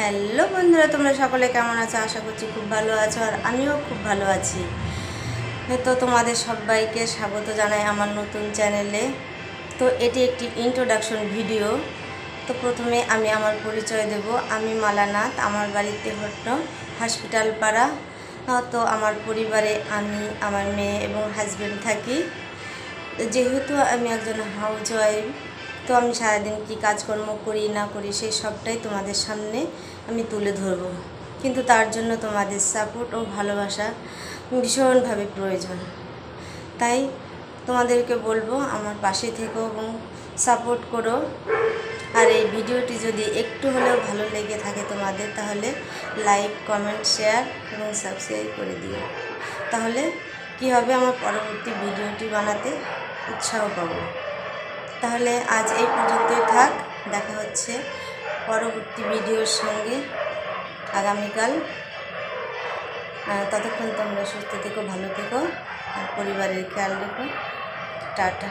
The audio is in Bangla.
হ্যালো বন্ধুরা, তোমরা সকলে কেমন আছো? আশা করছি খুব ভালো আছো, আর আমিও খুব ভালো আছি। তো তোমাদের সবাইকে স্বাগত জানাই আমার নতুন চ্যানেলে। তো এটি একটি ইন্ট্রোডাকশন ভিডিও। তো প্রথমে আমি আমার পরিচয় দেব। আমি মালানাথ, আমার বাড়িতে হলো হসপিটাল পাড়া। তো আমার পরিবারে আমি, আমার মেয়ে এবং হাজব্যান্ড থাকি। যেহেতু আমি একজন হাউসওয়াইফ, তো আমি সারাদিন কী কাজকর্ম করি না করি সেই সবটাই তোমাদের সামনে আমি তুলে ধরব। কিন্তু তার জন্য তোমাদের সাপোর্ট ও ভালোবাসা ভীষণভাবে প্রয়োজন। তাই তোমাদেরকে বলবো আমার পাশে থেকো এবং সাপোর্ট করো। আর এই ভিডিওটি যদি একটু হলেও ভালো লেগে থাকে তোমাদের, তাহলে লাইক, কমেন্ট, শেয়ার এবং সাবস্ক্রাইব করে দিও। তাহলে কি হবে, আমার পরবর্তী ভিডিওটি বানাতে উৎসাহ পাবো। তাহলে আজ এই পর্যন্তই থাক, দেখা হচ্ছে পরবর্তী ভিডিওর সঙ্গে আগামীকাল। ততক্ষণ তোমরা সুস্থ থেকো, ভালো থেকো, আর পরিবারের খেয়াল রেখো। টাটা।